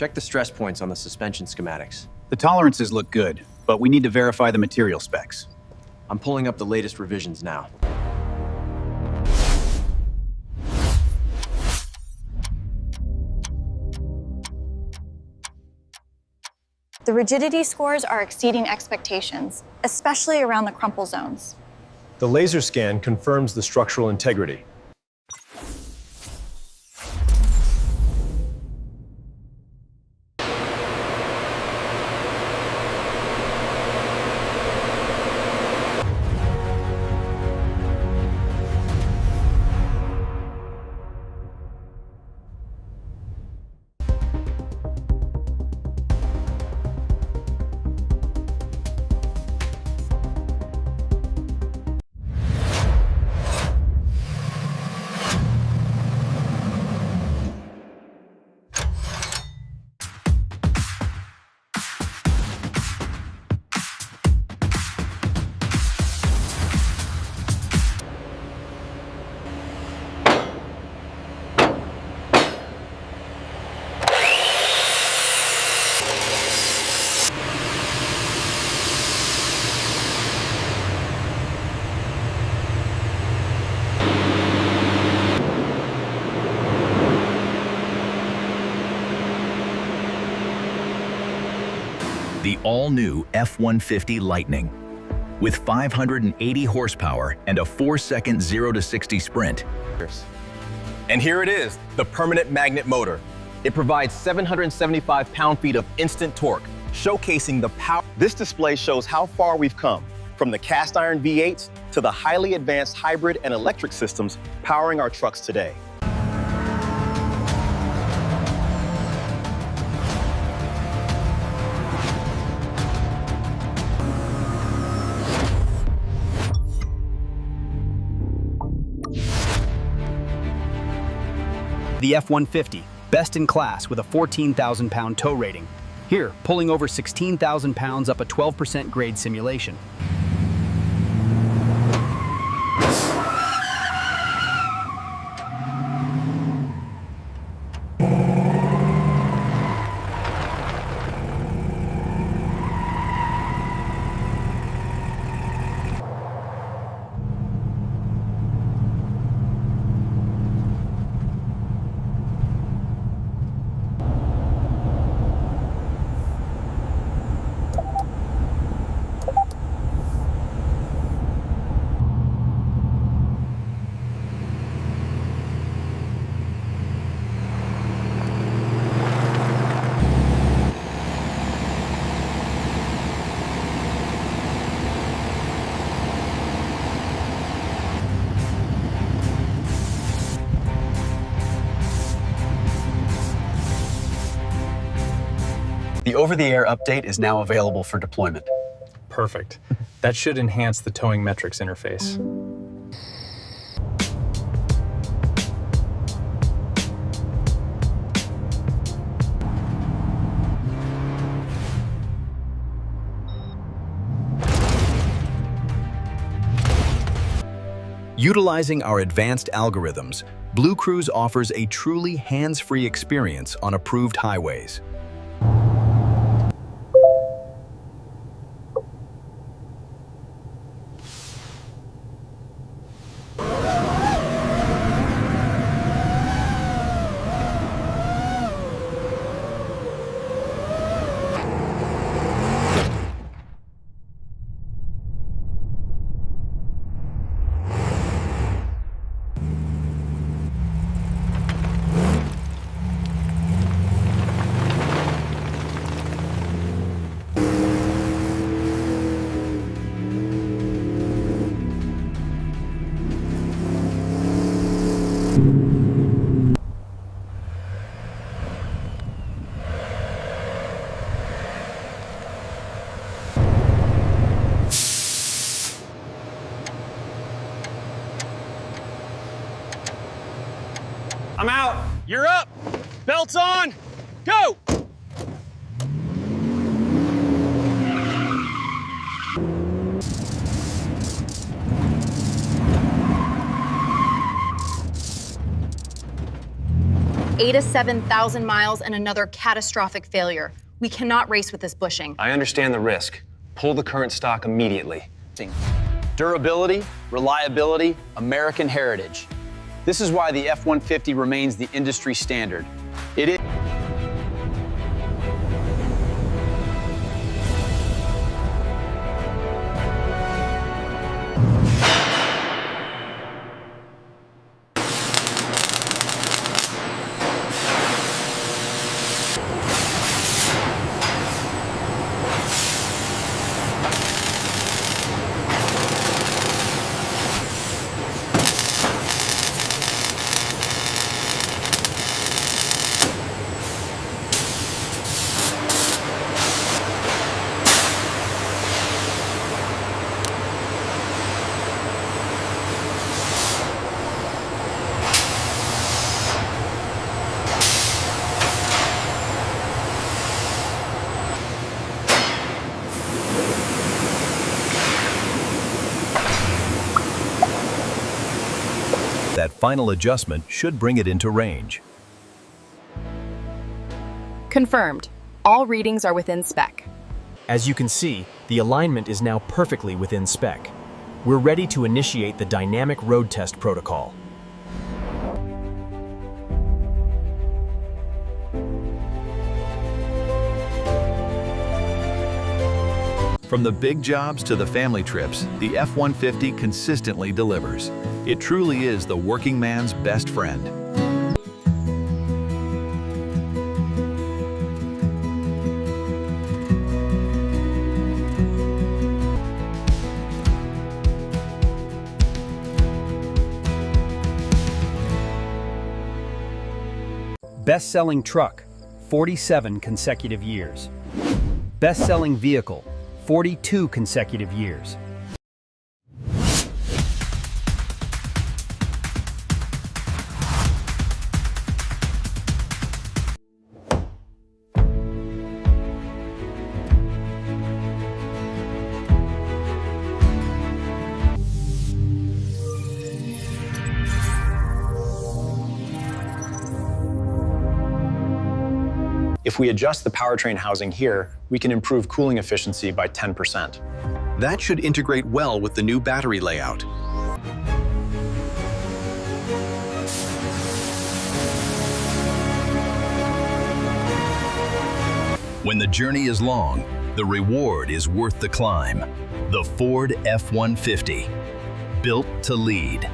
Check the stress points on the suspension schematics. The tolerances look good, but we need to verify the material specs. I'm pulling up the latest revisions now. The rigidity scores are exceeding expectations, especially around the crumple zones. The laser scan confirms the structural integrity. The all-new F-150 Lightning. With 580 horsepower and a 4-second 0 to 60 sprint. And here it is, the permanent magnet motor. It provides 775 pound-feet of instant torque, showcasing the power. This display shows how far we've come, from the cast iron V8s to the highly advanced hybrid and electric systems powering our trucks today. The F-150, best in class with a 14,000-pound tow rating. Here, pulling over 16,000 pounds up a 12% grade simulation. The over-the-air update is now available for deployment. Perfect. That should enhance the towing metrics interface. Utilizing our advanced algorithms, Blue Cruise offers a truly hands-free experience on approved highways. I'm out. You're up. Belts on. Go. 8,000 to 7,000 miles and another catastrophic failure. We cannot race with this bushing. I understand the risk. Pull the current stock immediately. Durability, reliability, American heritage. This is why the F-150 remains the industry standard. It is. That final adjustment should bring it into range. Confirmed. All readings are within spec. As you can see, the alignment is now perfectly within spec. We're ready to initiate the dynamic road test protocol. From the big jobs to the family trips, the F-150 consistently delivers. It truly is the working man's best friend. Best-selling truck, 47 consecutive years. Best-selling vehicle, 42 consecutive years. If we adjust the powertrain housing here, we can improve cooling efficiency by 10%. That should integrate well with the new battery layout. When the journey is long, the reward is worth the climb. The Ford F-150, built to lead.